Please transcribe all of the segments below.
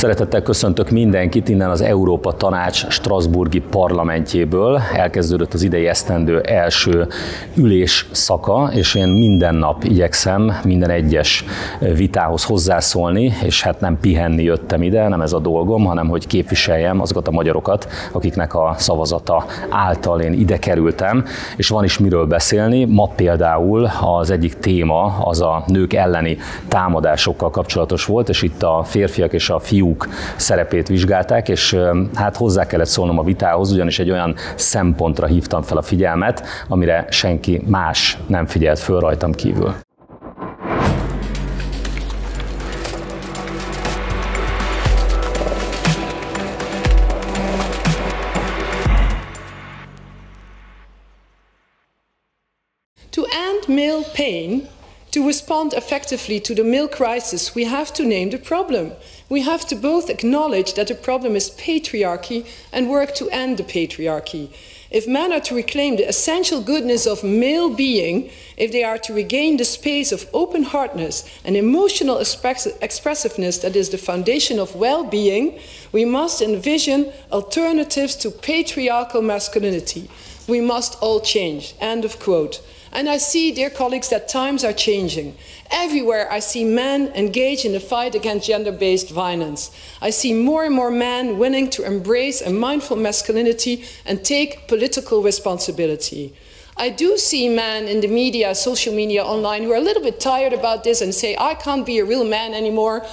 Szeretettel köszöntök mindenkit innen az Európa Tanács strasbourgi parlamentjéből. Elkezdődött az idei esztendő első ülésszaka, és én minden nap igyekszem minden egyes vitához hozzászólni, és hát nem pihenni jöttem ide, nem ez a dolgom, hanem hogy képviseljem azokat a magyarokat, akiknek a szavazata által én ide kerültem, és van is miről beszélni. Ma például az egyik téma az a nők elleni támadásokkal kapcsolatos volt, és itt a férfiak és a fiúk szerepét vizsgálták, és hát hozzá kellett szólnom a vitához, ugyanis egy olyan szempontra hívtam fel a figyelmet, amire senki más nem figyelt föl rajtam kívül. To end male pain, to respond effectively to the male crisis, we have to name the problem. We have to both acknowledge that the problem is patriarchy and work to end the patriarchy. If men are to reclaim the essential goodness of male being, if they are to regain the space of open-heartedness and emotional expressiveness that is the foundation of well-being, we must envision alternatives to patriarchal masculinity. We must all change. End of quote. And I see, dear colleagues, that times are changing. Everywhere I see men engage in the fight against gender-based violence. I see more and more men willing to embrace a mindful masculinity and take political responsibility. I do see men in the media, social media, online, who are a little bit tired about this and say, I can't be a real man anymore.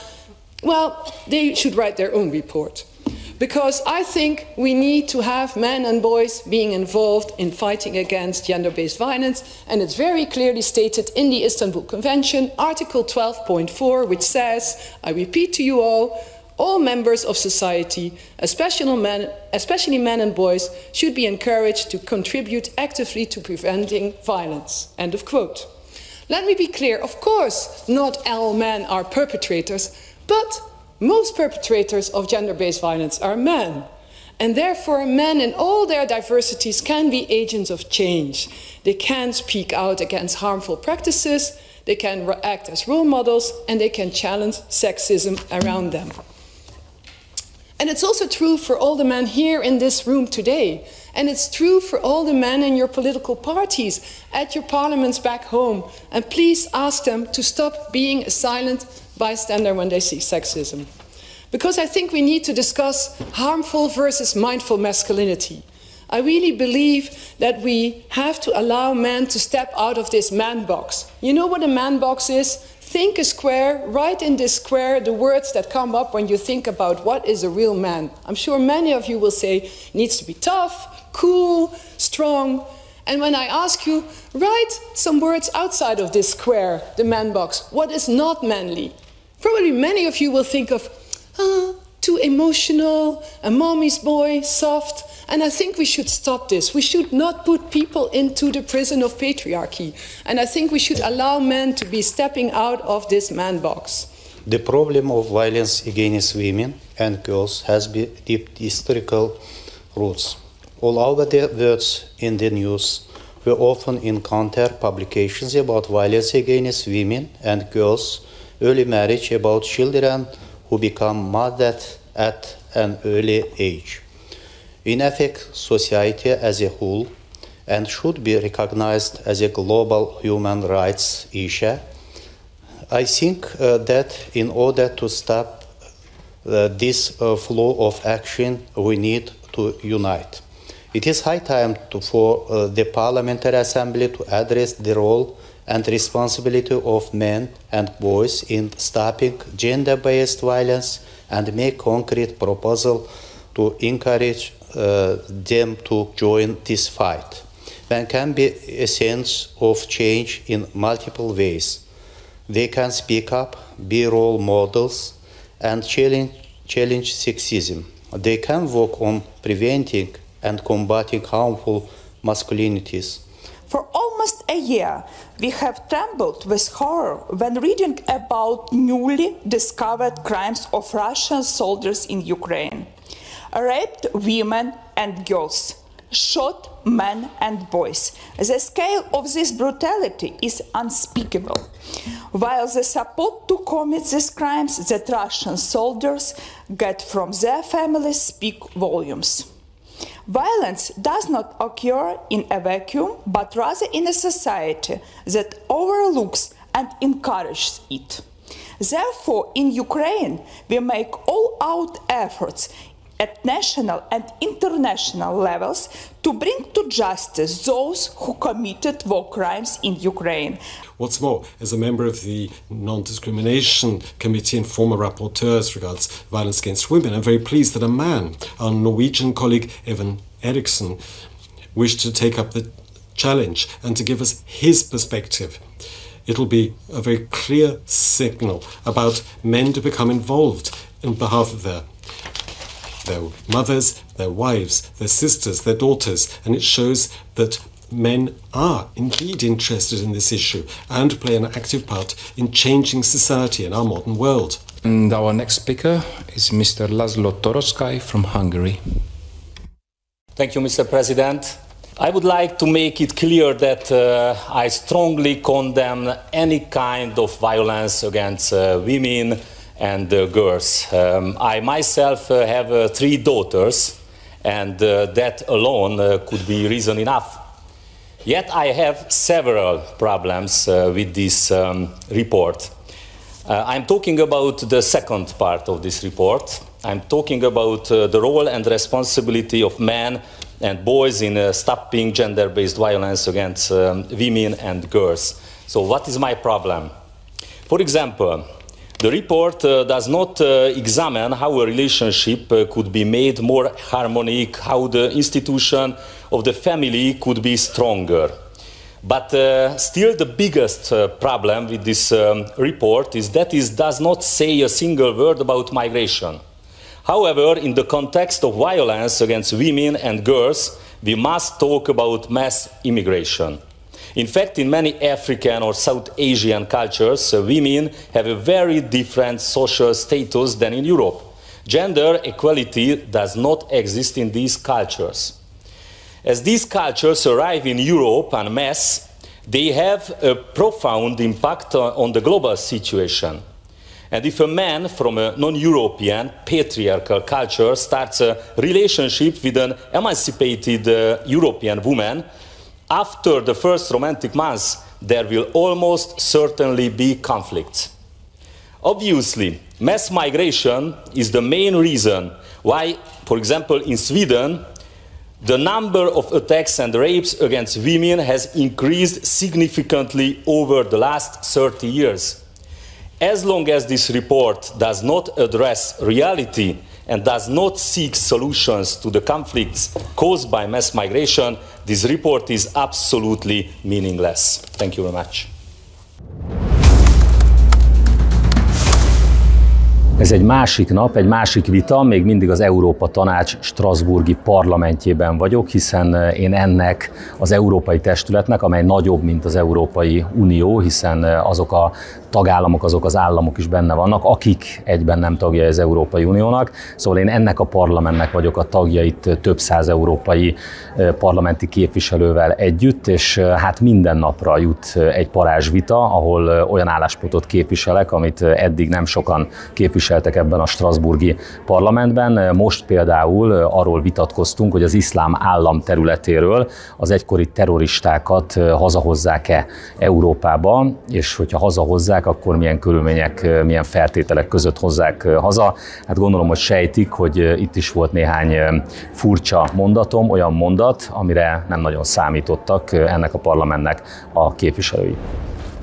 Well, they should write their own report. Because I think we need to have men and boys being involved in fighting against gender-based violence, and it's very clearly stated in the Istanbul Convention, Article 12.4, which says, I repeat to you all members of society, especially men and boys, should be encouraged to contribute actively to preventing violence. End of quote. Let me be clear, of course, not all men are perpetrators, but most perpetrators of gender-based violence are men, and therefore men in all their diversities can be agents of change. They can speak out against harmful practices, they can act as role models, and they can challenge sexism around them. And it's also true for all the men here in this room today, and it's true for all the men in your political parties, at your parliaments back home, and please ask them to stop being a silent bystander when they see sexism. Because I think we need to discuss harmful versus mindful masculinity. I really believe that we have to allow men to step out of this man box. You know what a man box is? Think a square, write in this square the words that come up when you think about what is a real man. I'm sure many of you will say, needs to be tough, cool, strong. And when I ask you, write some words outside of this square, the man box, what is not manly? Probably many of you will think of, too emotional, a mommy's boy, soft. And I think we should stop this. We should not put people into the prison of patriarchy. And I think we should allow men to be stepping out of this man box. The problem of violence against women and girls has deep historical roots. All over the words in the news, we often encounter publications about violence against women and girls, early marriage, about children who become mothered at an early age. In effect, society as a whole, and should be recognized as a global human rights issue, I think that in order to stop this flow of action, we need to unite. It is high time for the Parliamentary Assembly to address the role and responsibility of men and boys in stopping gender-based violence and make concrete proposals to encourage them to join this fight. There can be a sense of change in multiple ways. They can speak up, be role models, and challenge sexism. They can work on preventing and combating harmful masculinities. For almost a year, we have trembled with horror when reading about newly discovered crimes of Russian soldiers in Ukraine. Raped women and girls, shot men and boys. The scale of this brutality is unspeakable. while the support to commit these crimes that Russian soldiers get from their families speak volumes. Violence does not occur in a vacuum, but rather in a society that overlooks and encourages it. Therefore, in Ukraine, we make all-out efforts at national and international levels to bring to justice those who committed war crimes in Ukraine. What's more, as a member of the Non-Discrimination Committee and former rapporteur as regards violence against women, I'm very pleased that a man, our Norwegian colleague Evan Eriksson, wished to take up the challenge and to give us his perspective. It'll be a very clear signal about men to become involved on behalf of their mothers, their wives, their sisters, their daughters, and it shows that men are indeed interested in this issue and play an active part in changing society in our modern world. And our next speaker is Mr. Laszlo Toroszkai from Hungary. Thank you, Mr. President. I would like to make it clear that I strongly condemn any kind of violence against women and girls. I myself have 3 daughters, and that alone could be reason enough. Yet I have several problems with this report. I'm talking about the second part of this report. I'm talking about the role and responsibility of men and boys in stopping gender-based violence against women and girls. So what is my problem? For example, the report does not examine how a relationship could be made more harmonic, how the institution of the family could be stronger. But still the biggest problem with this report is that it does not say a single word about migration. However, in the context of violence against women and girls, we must talk about mass immigration. In fact, in many African or South Asian cultures, women have a very different social status than in Europe. Gender equality does not exist in these cultures. As these cultures arrive in Europe en masse, they have a profound impact on the global situation. And if a man from a non-European patriarchal culture starts a relationship with an emancipated European woman, after the first romantic months, there will almost certainly be conflicts. Obviously, mass migration is the main reason why, for example, in Sweden, the number of attacks and rapes against women has increased significantly over the last 30 years. As long as this report does not address reality and does not seek solutions to the conflicts caused by mass migration, this report is absolutely meaningless. Thank you very much. Ez egy másik nap, egy másik vita, még mindig az Európa Tanács strasbourgi parlamentjében vagyok, hiszen én ennek az európai testületnek, amely nagyobb, mint az Európai Unió, hiszen azok a tagállamok, azok az államok is benne vannak, akik egyben nem tagjai az Európai Uniónak. Szóval én ennek a parlamentnek vagyok a tagja itt több száz európai parlamenti képviselővel együtt, és hát minden napra jut egy parázsvita, ahol olyan álláspontot képviselek, amit eddig nem sokan képviseltek ebben a strasbourgi parlamentben. Most például arról vitatkoztunk, hogy az Iszlám Állam területéről az egykori terroristákat hazahozzák-e Európába, és hogyha hazahozzák, akkor milyen körülmények, milyen feltételek között hozzák haza. Hát gondolom, hogy sejtik, hogy itt is volt néhány furcsa mondatom, olyan mondat, amire nem nagyon számítottak ennek a parlamentnek a képviselői.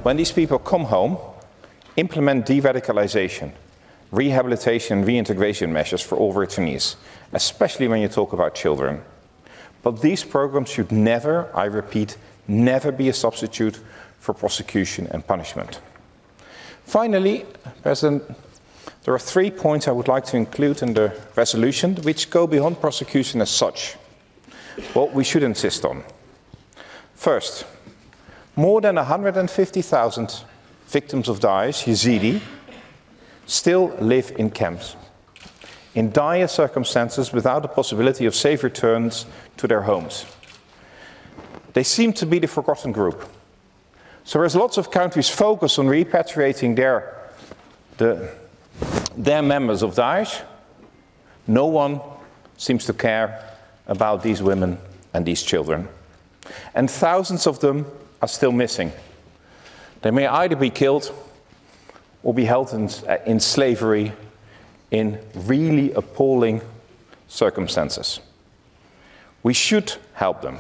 When these people come home, implement de-radicalization, rehabilitation and reintegration measures for all returnees, especially when you talk about children. But these programs should never, I repeat, never be a substitute for prosecution and punishment. Finally, President, there are 3 points I would like to include in the resolution which go beyond prosecution as such, what we should insist on. First, more than 150,000 victims of Daesh, Yazidi, still live in camps, in dire circumstances without the possibility of safe returns to their homes. They seem to be the forgotten group. So there's lots of countries focused on repatriating their members of Daesh. No one seems to care about these women and these children. And thousands of them are still missing. They may either be killed or be held in slavery in really appalling circumstances. We should help them.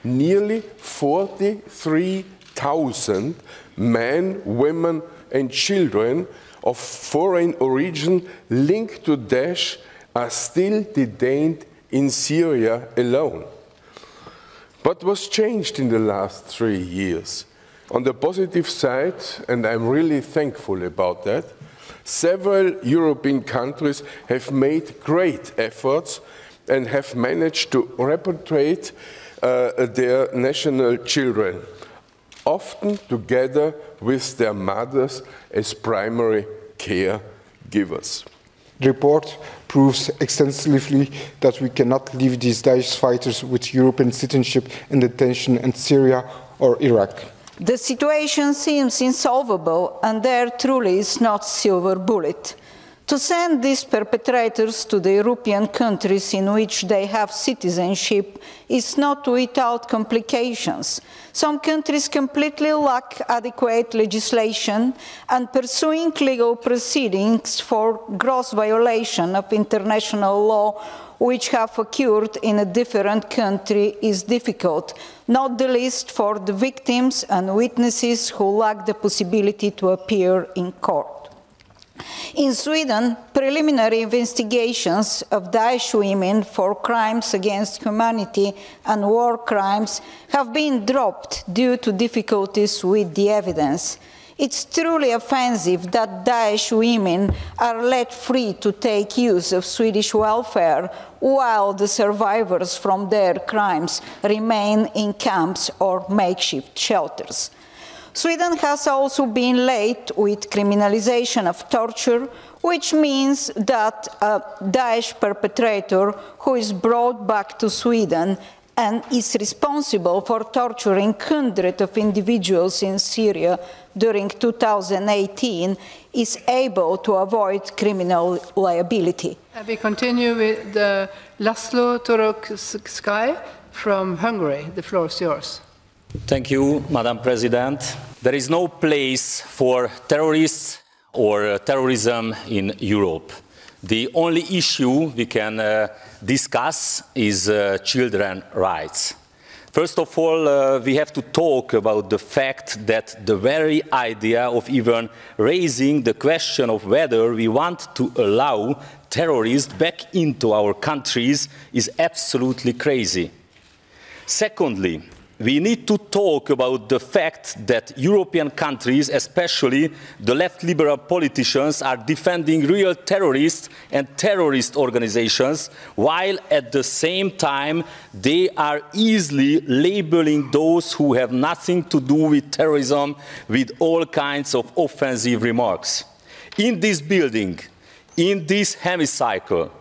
Nearly 43,000 men, women and children of foreign origin linked to Daesh are still detained in Syria alone. What was changed in the last 3 years? On the positive side, and I'm really thankful about that, several European countries have made great efforts and have managed to repatriate their national children, often together with their mothers as primary caregivers. The report proves extensively that we cannot leave these Daesh fighters with European citizenship in detention in Syria or Iraq. The situation seems insolvable, and there truly is not a silver bullet. To send these perpetrators to the European countries in which they have citizenship is not without complications. Some countries completely lack adequate legislation, and pursuing legal proceedings for gross violation of international law which have occurred in a different country is difficult, not the least for the victims and witnesses who lack the possibility to appear in court. In Sweden, preliminary investigations of Daesh women for crimes against humanity and war crimes have been dropped due to difficulties with the evidence. It's truly offensive that Daesh women are let free to take use of Swedish welfare while the survivors from their crimes remain in camps or makeshift shelters. Sweden has also been late with criminalization of torture, which means that a Daesh perpetrator who is brought back to Sweden and is responsible for torturing hundreds of individuals in Syria during 2018 is able to avoid criminal liability. We continue with Laszlo Toroczkai from Hungary. The floor is yours. Thank you, Madam President. There is no place for terrorists or terrorism in Europe. The only issue we can discuss is children's rights. First of all, we have to talk about the fact that the very idea of even raising the question of whether we want to allow terrorists back into our countries is absolutely crazy. Secondly, we need to talk about the fact that European countries, especially the left liberal politicians, are defending real terrorists and terrorist organizations, while at the same time they are easily labeling those who have nothing to do with terrorism with all kinds of offensive remarks. In this building, in this hemicycle,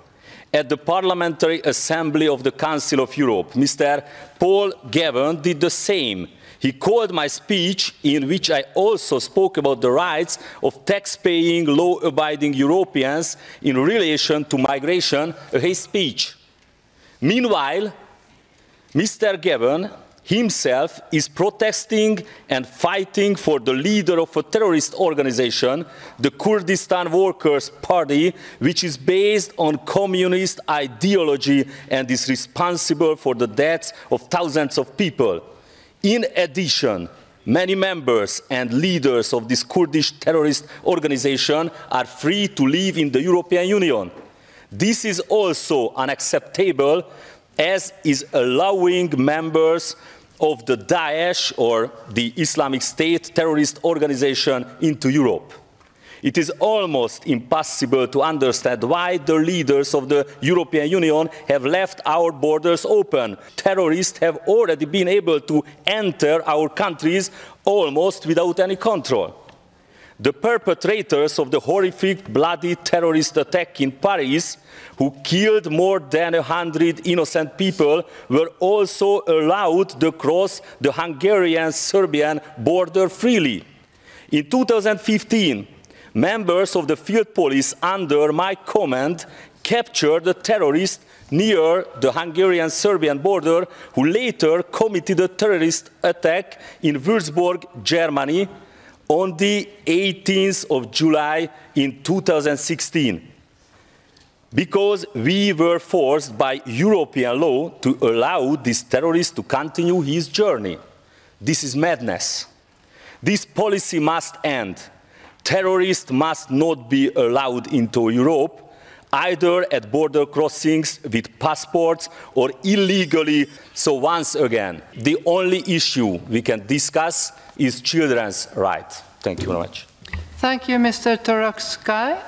at the Parliamentary Assembly of the Council of Europe, Mr. Paul Gavin did the same. He called my speech, in which I also spoke about the rights of tax-paying, law-abiding Europeans in relation to migration, a hate speech. Meanwhile, Mr. Gavin himself is protesting and fighting for the leader of a terrorist organization, the Kurdistan Workers' Party, which is based on communist ideology and is responsible for the deaths of thousands of people. In addition, many members and leaders of this Kurdish terrorist organization are free to live in the European Union. This is also unacceptable, as is allowing members of the Daesh or the Islamic State terrorist organization into Europe. It is almost impossible to understand why the leaders of the European Union have left our borders open. Terrorists have already been able to enter our countries almost without any control. The perpetrators of the horrific bloody terrorist attack in Paris, who killed more than 100 innocent people, were also allowed to cross the Hungarian-Serbian border freely. In 2015, members of the field police under my command captured a terrorist near the Hungarian-Serbian border who later committed a terrorist attack in Würzburg, Germany on the 18th of July in 2016. Because we were forced by European law to allow this terrorist to continue his journey. This is madness. This policy must end. Terrorists must not be allowed into Europe, either at border crossings with passports or illegally. So once again, the only issue we can discuss is children's rights. Thank you very much. Thank you, Mr. Toroczkai.